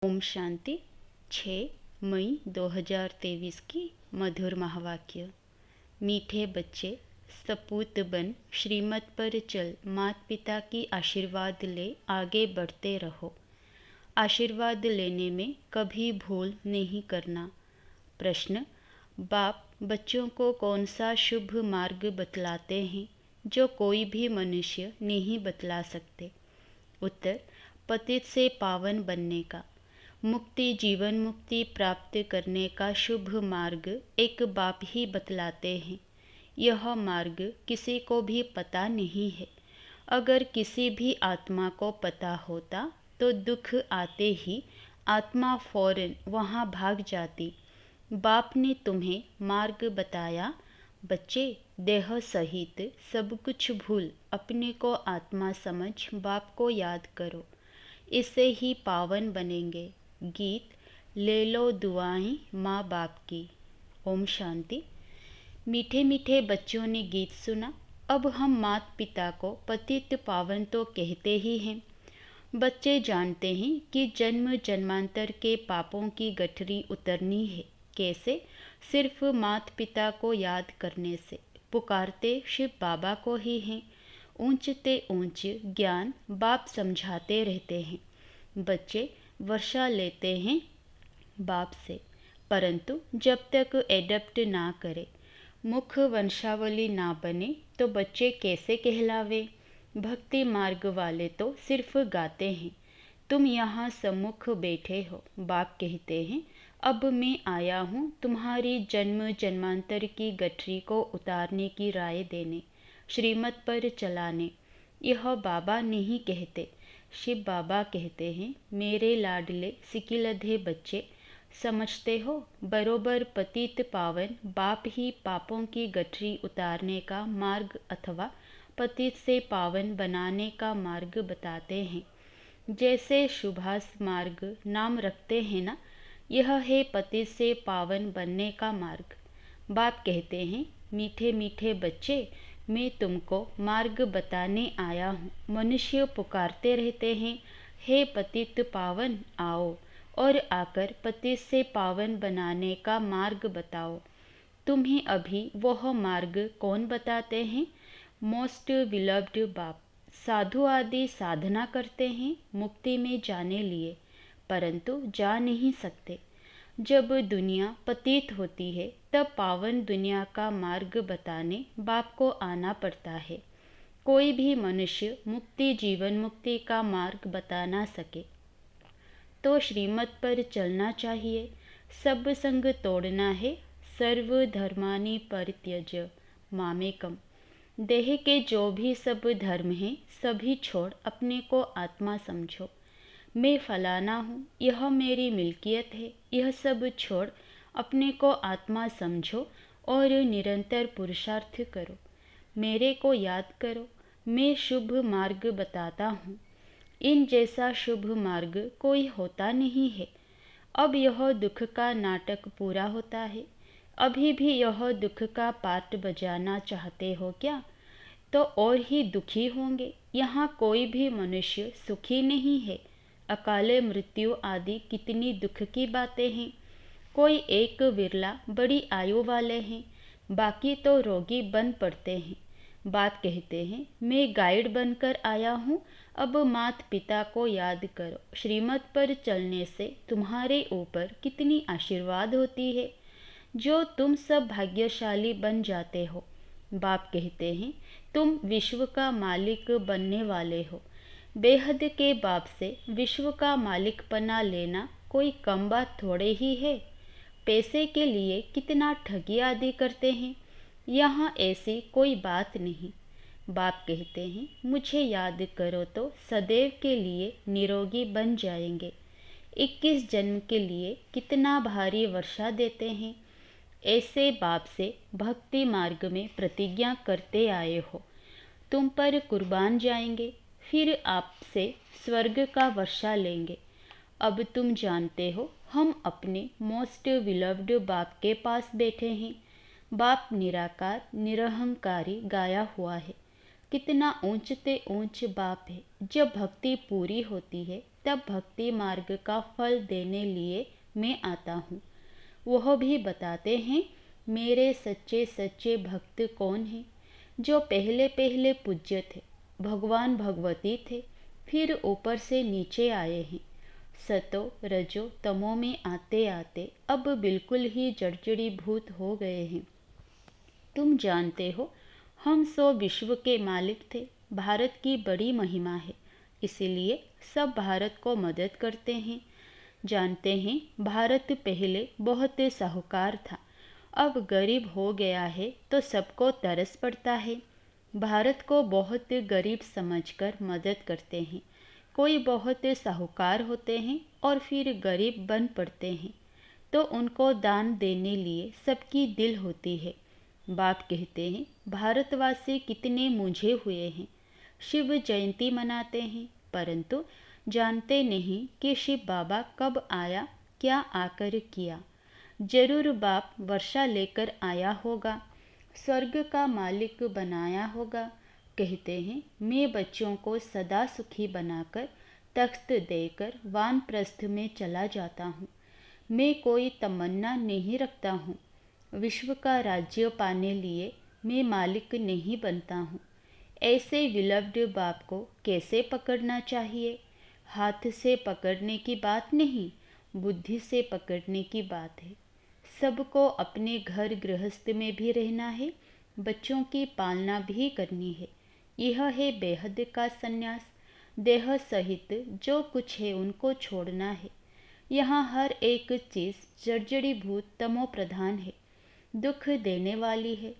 ओम शांति। 6 मई 2023 की मधुर महावाक्य। मीठे बच्चे, सपूत बन श्रीमत पर चल, माता पिता की आशीर्वाद ले आगे बढ़ते रहो। आशीर्वाद लेने में कभी भूल नहीं करना। प्रश्न: बाप बच्चों को कौन सा शुभ मार्ग बतलाते हैं जो कोई भी मनुष्य नहीं बतला सकते? उत्तर: पतित से पावन बनने का, मुक्ति, जीवन मुक्ति प्राप्त करने का शुभ मार्ग एक बाप ही बतलाते हैं। यह मार्ग किसी को भी पता नहीं है। अगर किसी भी आत्मा को पता होता तो दुख आते ही आत्मा फौरन वहाँ भाग जाती। बाप ने तुम्हें मार्ग बताया। बच्चे, देह सहित सब कुछ भूल अपने को आत्मा समझ बाप को याद करो, इससे ही पावन बनेंगे। गीत ले लो दुआएं माँ बाप की। ओम शांति। मीठे मीठे बच्चों ने गीत सुना। अब हम माता पिता को पतित पावन तो कहते ही हैं। बच्चे जानते हैं कि जन्म जन्मांतर के पापों की गठरी उतरनी है। कैसे? सिर्फ माता पिता को याद करने से। पुकारते शिव बाबा को ही हैं। ऊंचते ऊंच ज्ञान बाप समझाते रहते हैं। बच्चे वर्षा लेते हैं बाप से, परंतु जब तक एडप्ट ना करे, मुख वंशावली ना बने तो बच्चे कैसे कहलावे? भक्ति मार्ग वाले तो सिर्फ गाते हैं। तुम यहाँ सम्मुख बैठे हो, बाप कहते हैं अब मैं आया हूँ तुम्हारी जन्म जन्मांतर की गठरी को उतारने की राय देने, श्रीमत पर चलाने। यह बाबा नहीं कहते, शिव बाबा कहते हैं। मेरे लाडले सिकिलधे बच्चे, समझते हो बरोबर पतित पावन बाप ही पापों की गठरी उतारने का मार्ग अथवा पतित से पावन बनाने का मार्ग बताते हैं। जैसे शुभास मार्ग नाम रखते हैं ना, यह है पतित से पावन बनने का मार्ग। बाप कहते हैं मीठे मीठे बच्चे, मैं तुमको मार्ग बताने आया हूँ। मनुष्य पुकारते रहते हैं, हे पतित पावन आओ, और आकर पतित से पावन बनाने का मार्ग बताओ। तुम्हें अभी वह मार्ग कौन बताते हैं? मोस्ट विलव्ड बाप। साधु आदि साधना करते हैं मुक्ति में जाने लिए, परंतु जा नहीं सकते। जब दुनिया पतित होती है तब पावन दुनिया का मार्ग बताने बाप को आना पड़ता है। कोई भी मनुष्य मुक्ति जीवन मुक्ति का मार्ग बता ना सके तो श्रीमत पर चलना चाहिए। सब संग तोड़ना है, सर्व धर्मानि परित्यज मामेकम। देह के जो भी सब धर्म हैं सभी छोड़ अपने को आत्मा समझो। मैं फलाना हूँ, यह मेरी मिल्कियत है, यह सब छोड़ अपने को आत्मा समझो और निरंतर पुरुषार्थ करो। मेरे को याद करो, मैं शुभ मार्ग बताता हूँ। इन जैसा शुभ मार्ग कोई होता नहीं है। अब यह दुख का नाटक पूरा होता है। अभी भी यह दुख का पार्ट बजाना चाहते हो क्या? तो और ही दुखी होंगे। यहाँ कोई भी मनुष्य सुखी नहीं है। अकाले मृत्यु आदि कितनी दुख की बातें हैं। कोई एक विरला बड़ी आयु वाले हैं, बाकी तो रोगी बन पड़ते हैं। बाप कहते हैं मैं गाइड बनकर आया हूँ। अब माता पिता को याद करो। श्रीमत पर चलने से तुम्हारे ऊपर कितनी आशीर्वाद होती है, जो तुम सब भाग्यशाली बन जाते हो। बाप कहते हैं तुम विश्व का मालिक बनने वाले हो। बेहद के बाप से विश्व का मालिकपना लेना कोई कम बात थोड़े ही है। पैसे के लिए कितना ठगी आदि करते हैं, यहाँ ऐसी कोई बात नहीं। बाप कहते हैं मुझे याद करो तो सदैव के लिए निरोगी बन जाएंगे। 21 जन्म के लिए कितना भारी वर्षा देते हैं। ऐसे बाप से भक्ति मार्ग में प्रतिज्ञा करते आए हो, तुम पर कुर्बान जाएंगे, फिर आपसे स्वर्ग का वर्षा लेंगे। अब तुम जानते हो हम अपने मोस्ट विलव्ड बाप के पास बैठे हैं। बाप निराकार निरहंकारी गाया हुआ है। कितना ऊंचते ऊंच बाप है। जब भक्ति पूरी होती है तब भक्ति मार्ग का फल देने लिए मैं आता हूँ। वह भी बताते हैं मेरे सच्चे सच्चे भक्त कौन हैं, जो पहले पहले पूज्य थे, भगवान भगवती थे, फिर ऊपर से नीचे आए हैं। सतो रजो तमो में आते आते अब बिल्कुल ही जड़जड़ीभूत हो गए हैं। तुम जानते हो हम 100 विश्व के मालिक थे। भारत की बड़ी महिमा है, इसीलिए सब भारत को मदद करते हैं। जानते हैं भारत पहले बहुत साहूकार था, अब गरीब हो गया है तो सबको तरस पड़ता है। भारत को बहुत गरीब समझकर मदद करते हैं। कोई बहुत साहूकार होते हैं और फिर गरीब बन पड़ते हैं, तो उनको दान देने लिए सबकी दिल होती है। बाप कहते हैं भारतवासी कितने मूंझे हुए हैं, शिव जयंती मनाते हैं, परंतु जानते नहीं कि शिव बाबा कब आया, क्या आकर किया। जरूर बाप वर्षा लेकर आया होगा, स्वर्ग का मालिक बनाया होगा। कहते हैं मैं बच्चों को सदा सुखी बनाकर तख्त देकर वानप्रस्थ में चला जाता हूँ। मैं कोई तमन्ना नहीं रखता हूँ। विश्व का राज्य पाने लिए मैं मालिक नहीं बनता हूँ। ऐसे विलब्ध बाप को कैसे पकड़ना चाहिए? हाथ से पकड़ने की बात नहीं, बुद्धि से पकड़ने की बात है। सबको अपने घर गृहस्थ में भी रहना है, बच्चों की पालना भी करनी है। यह है बेहद का संन्यास। देह सहित जो कुछ है उनको छोड़ना है। यहाँ हर एक चीज़ जर्जरीभूत तमो प्रधान है, दुख देने वाली है।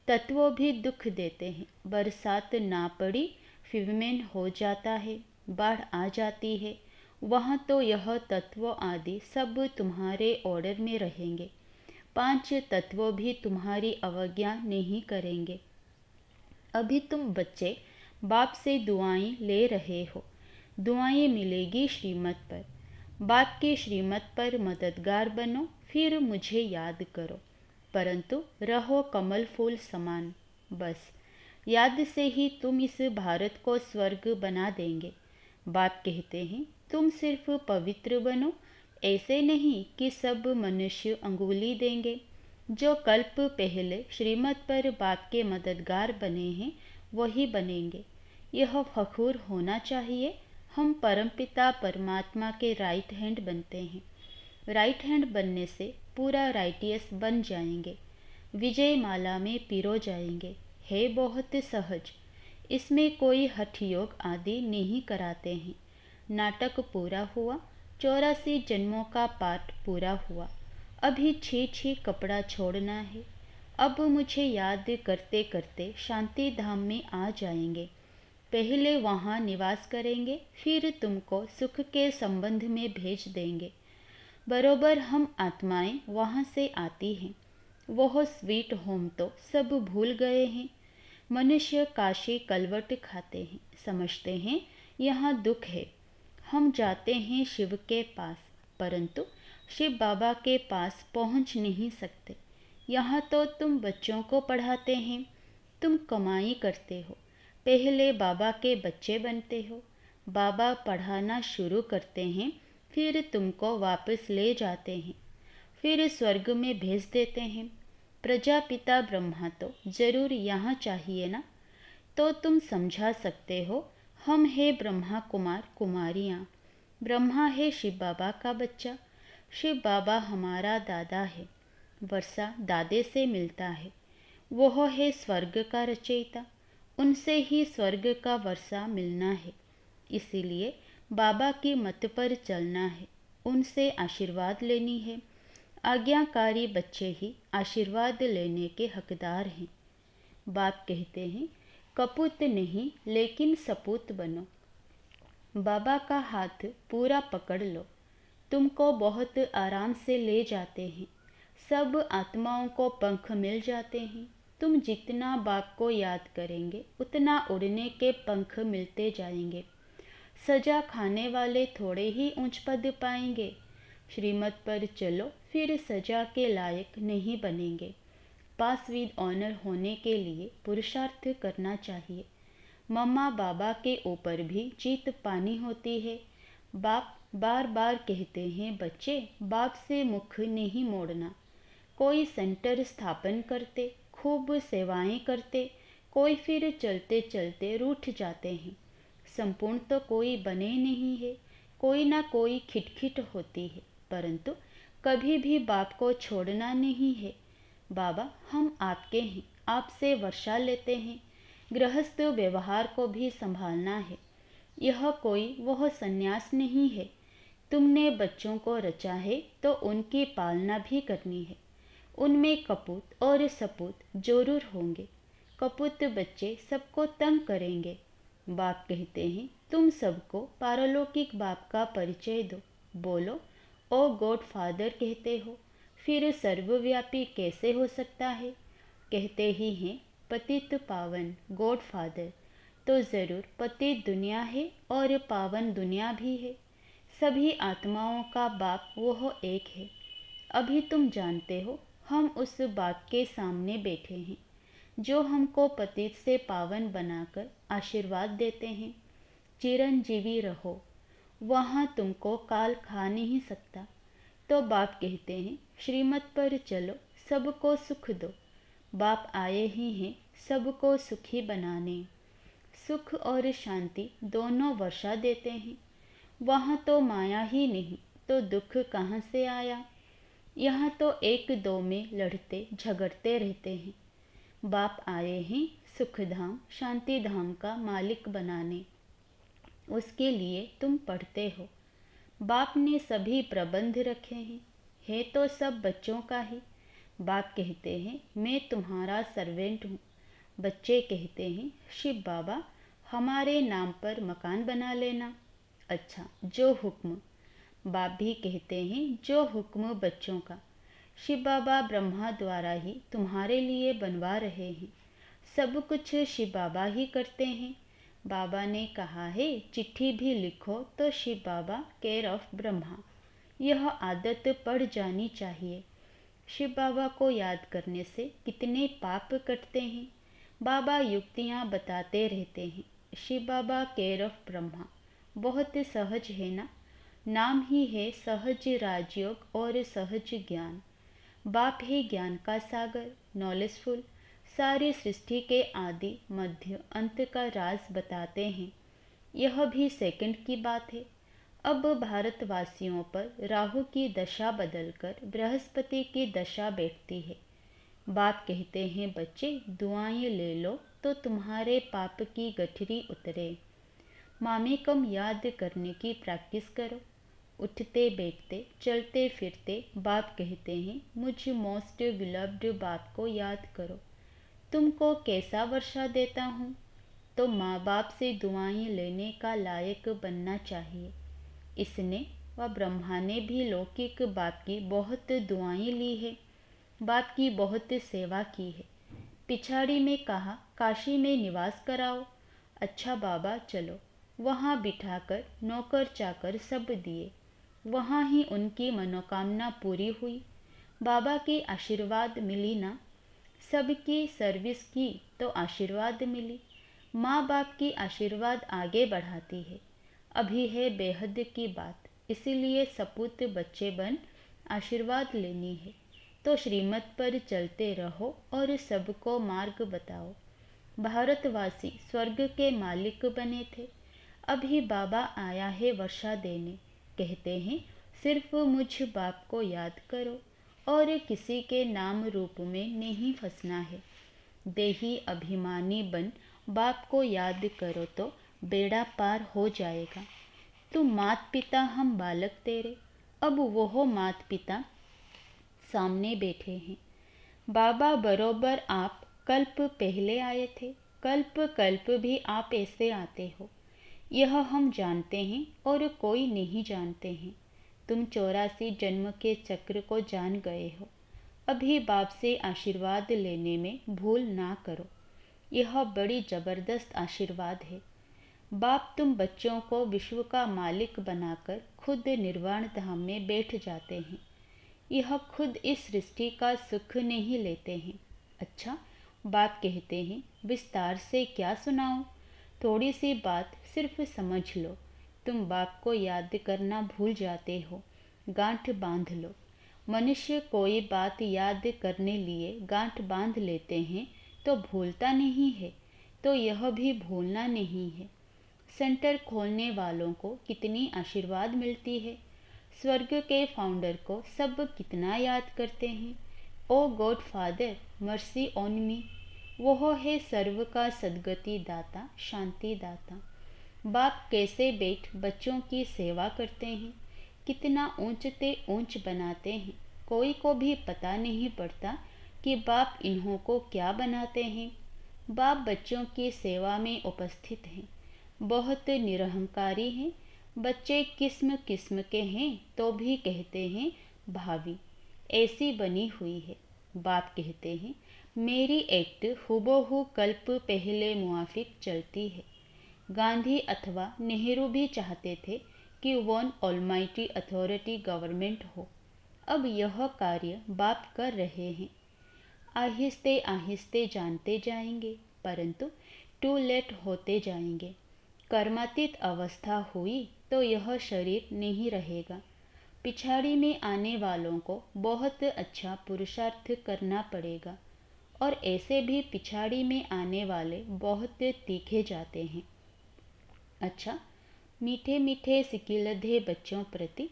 तत्व भी दुख देते हैं। बरसात ना पड़ी, फीवमेन हो जाता है, बाढ़ आ जाती है, वहाँ तो यह तत्व आदि सब तुम्हारे ऑर्डर में रहेंगे। 5 तत्व भी तुम्हारी अवज्ञा नहीं करेंगे। अभी तुम बच्चे बाप से दुआएं ले रहे हो, दुआएं मिलेगी श्रीमत पर। बाप की श्रीमत पर मददगार बनो, फिर मुझे याद करो, परंतु रहो कमल फूल समान। बस याद से ही तुम इस भारत को स्वर्ग बना देंगे। बाप कहते हैं तुम सिर्फ पवित्र बनो, ऐसे नहीं कि सब मनुष्य अंगुली देंगे। जो कल्प पहले श्रीमत पर बाप के मददगार बने हैं वही बनेंगे। यह फखूर होना चाहिए। हम परमपिता परमात्मा के राइट हैंड बनते हैं। राइट हैंड बनने से पूरा राइटियस बन जाएंगे, विजय माला में पिरो जाएंगे। है बहुत सहज, इसमें कोई हठ योग आदि नहीं कराते हैं। नाटक पूरा हुआ, 84 जन्मों का पाठ पूरा हुआ। अभी 6 कपड़ा छोड़ना है। अब मुझे याद करते करते शांति धाम में आ जाएंगे। पहले वहाँ निवास करेंगे, फिर तुमको सुख के संबंध में भेज देंगे। बरोबर हम आत्माएं वहाँ से आती हैं। वह स्वीट होम तो सब भूल गए हैं। मनुष्य काशी कलवट खाते हैं, समझते हैं यहाँ दुख है। हम जाते हैं शिव के पास, परंतु शिव बाबा के पास पहुँच नहीं सकते। यहाँ तो तुम बच्चों को पढ़ाते हैं, तुम कमाई करते हो, पहले बाबा के बच्चे बनते हो। बाबा पढ़ाना शुरू करते हैं, फिर तुमको वापस ले जाते हैं, फिर स्वर्ग में भेज देते हैं। प्रजापिता ब्रह्मा तो जरूर यहाँ चाहिए ना, तो तुम समझा सकते हो हम है ब्रह्मा कुमार कुमारियाँ। ब्रह्मा है शिव बाबा का बच्चा, शिव बाबा हमारा दादा है। वर्षा दादे से मिलता है, वह है स्वर्ग का रचयिता, उनसे ही स्वर्ग का वर्षा मिलना है। इसीलिए बाबा की मत पर चलना है, उनसे आशीर्वाद लेनी है। आज्ञाकारी बच्चे ही आशीर्वाद लेने के हकदार हैं। बाप कहते हैं कपूत नहीं लेकिन सपूत बनो। बाबा का हाथ पूरा पकड़ लो, तुमको बहुत आराम से ले जाते हैं। सब आत्माओं को पंख मिल जाते हैं। तुम जितना बाप को याद करेंगे उतना उड़ने के पंख मिलते जाएंगे। सजा खाने वाले थोड़े ही ऊंच पद पाएंगे। श्रीमत पर चलो, फिर सजा के लायक नहीं बनेंगे। पास विद ऑनर होने के लिए पुरुषार्थ करना चाहिए। मम्मा बाबा के ऊपर भी जीत पानी होती है। बाप बार बार कहते हैं, बच्चे बाप से मुख नहीं मोड़ना। कोई सेंटर स्थापन करते, खूब सेवाएं करते, कोई फिर चलते चलते रूठ जाते हैं। संपूर्ण तो कोई बने नहीं है, कोई ना कोई खिटखिट होती है, परंतु कभी भी बाप को छोड़ना नहीं है। बाबा हम आपके हैं, आपसे वर्षा लेते हैं, गृहस्थ व्यवहार को भी संभालना है। यह कोई वह संन्यास नहीं है। तुमने बच्चों को रचा है तो उनकी पालना भी करनी है। उनमें कपूत और सपूत जरूर होंगे। कपूत बच्चे सबको तंग करेंगे। बाप कहते हैं, तुम सबको पारलौकिक बाप का परिचय दो। बोलो, ओ गॉड फादर कहते हो, फिर सर्वव्यापी कैसे हो सकता है? कहते ही हैं पतित पावन गॉड फादर, तो ज़रूर पतित दुनिया है और पावन दुनिया भी है। सभी आत्माओं का बाप वह एक है। अभी तुम जानते हो, हम उस बाप के सामने बैठे हैं जो हमको पतित से पावन बनाकर आशीर्वाद देते हैं। चिरंजीवी रहो, वहाँ तुमको काल खा नहीं सकता। तो बाप कहते हैं, श्रीमत पर चलो, सबको सुख दो। बाप आए ही हैं सबको सुखी बनाने। सुख और शांति दोनों वर्षा देते हैं। वहाँ तो माया ही नहीं तो दुख कहाँ से आया? यहाँ तो एक दो में लड़ते झगड़ते रहते हैं। बाप आए हैं सुखधाम शांति धाम का मालिक बनाने। उसके लिए तुम पढ़ते हो। बाप ने सभी प्रबंध रखे हैं, है तो सब बच्चों का ही। बाप कहते हैं, मैं तुम्हारा सर्वेंट हूँ। बच्चे कहते हैं, शिव बाबा हमारे नाम पर मकान बना लेना। अच्छा, जो हुक्म। बाप भी कहते हैं, जो हुक्म बच्चों का। शिव बाबा ब्रह्मा द्वारा ही तुम्हारे लिए बनवा रहे हैं। सब कुछ शिव बाबा ही करते हैं। बाबा ने कहा है, चिट्ठी भी लिखो तो शिव बाबा केयर ऑफ ब्रह्मा। यह आदत पड़ जानी चाहिए। शिव बाबा को याद करने से कितने पाप कटते हैं। बाबा युक्तियाँ बताते रहते हैं। शिव बाबा केयर ऑफ ब्रह्मा बहुत सहज है ना। नाम ही है सहज राजयोग और सहज ज्ञान। बाप है ज्ञान का सागर, नॉलेजफुल। सारी सृष्टि के आदि मध्य अंत का राज बताते हैं। यह भी सेकंड की बात है। अब भारतवासियों पर राहु की दशा बदलकर बृहस्पति की दशा बैठती है। बाप कहते हैं, बच्चे दुआएं ले लो तो तुम्हारे पाप की गठरी उतरे। मामे कम याद करने की प्रैक्टिस करो। उठते बैठते चलते फिरते बाप कहते हैं, मुझ मोस्ट बिलव्ड बाप को याद करो। तुमको कैसा वर्षा देता हूँ? तो माँ बाप से दुआएं लेने का लायक बनना चाहिए। इसने व ब्रह्मा ने भी लौकिक बाप की बहुत दुआएं ली है, बाप की बहुत सेवा की है। पिछाड़ी में कहा, काशी में निवास कराओ। अच्छा बाबा चलो, वहाँ बिठाकर नौकर चाकर सब दिए। वहाँ ही उनकी मनोकामना पूरी हुई। बाबा की आशीर्वाद मिली ना। सबकी सर्विस की तो आशीर्वाद मिली। माँ बाप की आशीर्वाद आगे बढ़ाती है। अभी है बेहद की बात, इसीलिए सपूत बच्चे बन आशीर्वाद लेनी है। तो श्रीमत पर चलते रहो और सबको मार्ग बताओ। भारतवासी स्वर्ग के मालिक बने थे। अभी बाबा आया है वर्षा देने। कहते हैं, सिर्फ मुझ बाप को याद करो और किसी के नाम रूप में नहीं फंसना है। देही अभिमानी बन बाप को याद करो तो बेड़ा पार हो जाएगा। तुम मात पिता हम बालक तेरे। अब वो मात पिता सामने बैठे हैं। बाबा बरोबर आप कल्प पहले आए थे, कल्प कल्प भी आप ऐसे आते हो। यह हम जानते हैं और कोई नहीं जानते हैं। तुम 84 जन्म के चक्र को जान गए हो। अभी बाप से आशीर्वाद लेने में भूल ना करो। यह बड़ी जबरदस्त आशीर्वाद है। बाप तुम बच्चों को विश्व का मालिक बनाकर खुद निर्वाण धाम में बैठ जाते हैं। यह खुद इस सृष्टि का सुख नहीं लेते हैं। अच्छा, बाप कहते हैं, विस्तार से क्या सुनाऊं? थोड़ी सी बात सिर्फ समझ लो। तुम बाप को याद करना भूल जाते हो। गांठ बांध लो। मनुष्य कोई बात याद करने लिए गांठ बांध लेते हैं तो भूलता नहीं है, तो यह भी भूलना नहीं है। सेंटर खोलने वालों को कितनी आशीर्वाद मिलती है। स्वर्ग के फाउंडर को सब कितना याद करते हैं। O God father, mercy on me. वह है सर्व का सद्गति दाता, शांति दाता। बाप कैसे बैठ बच्चों की सेवा करते हैं, कितना ऊंचते ऊंच बनाते हैं। कोई को भी पता नहीं पड़ता कि बाप इन्हों को क्या बनाते हैं। बाप बच्चों की सेवा में उपस्थित हैं, बहुत निरहंकारी हैं। बच्चे किस्म किस्म के हैं तो भी कहते हैं भावी ऐसी बनी हुई है। बाप कहते हैं मेरी एक्ट हुबहू कल्प पहले मुआफिक चलती है। गांधी अथवा नेहरू भी चाहते थे कि वन ऑलमाइटी अथॉरिटी गवर्नमेंट हो। अब यह कार्य बाप कर रहे हैं। आहिस्ते आहिस्ते जानते जाएंगे, परंतु टू लेट होते जाएंगे। कर्मातीत अवस्था हुई तो यह शरीर नहीं रहेगा। पिछाड़ी में आने वालों को बहुत अच्छा पुरुषार्थ करना पड़ेगा, और ऐसे भी पिछाड़ी में आने वाले बहुत तीखे जाते हैं। अच्छा, मीठे मीठे सिकिलधे बच्चों प्रति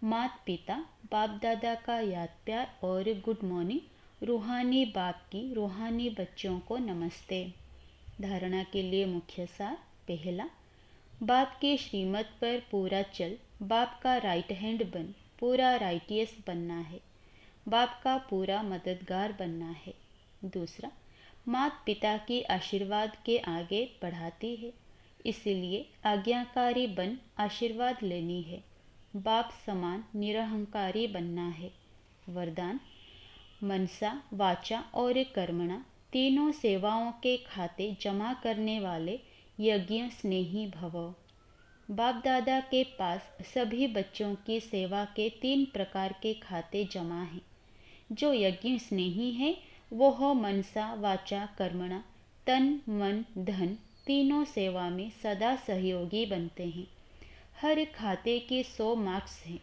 माता पिता बाप दादा का याद प्यार और गुड मॉर्निंग। रूहानी बाप की रूहानी बच्चों को नमस्ते। धारणा के लिए मुख्य सार। पहला, बाप की श्रीमत पर पूरा चल बाप का राइट हैंड बन पूरा राइटियस बनना है, बाप का पूरा मददगार बनना है। दूसरा, माता पिता की आशीर्वाद के आगे बढ़ाती है, इसलिए आज्ञाकारी बन आशीर्वाद लेनी है। बाप समान निरहंकारी बनना है। वरदान, मनसा वाचा और कर्मणा तीनों सेवाओं के खाते जमा करने वाले यज्ञ स्नेही भव। बाप दादा के पास सभी बच्चों की सेवा के 3 प्रकार के खाते जमा हैं। जो यज्ञ स्नेही है वह मनसा वाचा कर्मणा तन मन धन तीनों सेवा में सदा सहयोगी बनते हैं। हर खाते के 100 मार्क्स हैं।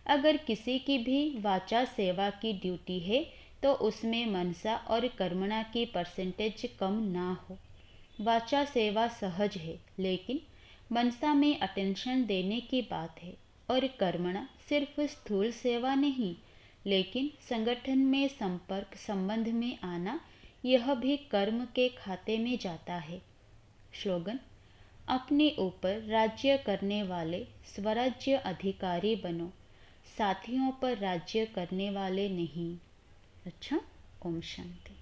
अगर किसी की भी वाचा सेवा की ड्यूटी है तो उसमें मनसा और कर्मणा की परसेंटेज कम ना हो। वाचा सेवा सहज है, लेकिन मनसा में अटेंशन देने की बात है, और कर्मणा सिर्फ स्थूल सेवा नहीं, लेकिन संगठन में संपर्क संबंध में आना, यह भी कर्म के खाते में जाता है। स्लोगन, अपने ऊपर राज्य करने वाले स्वराज्य अधिकारी बनो, साथियों पर राज्य करने वाले नहीं। अच्छा, ओम शांति।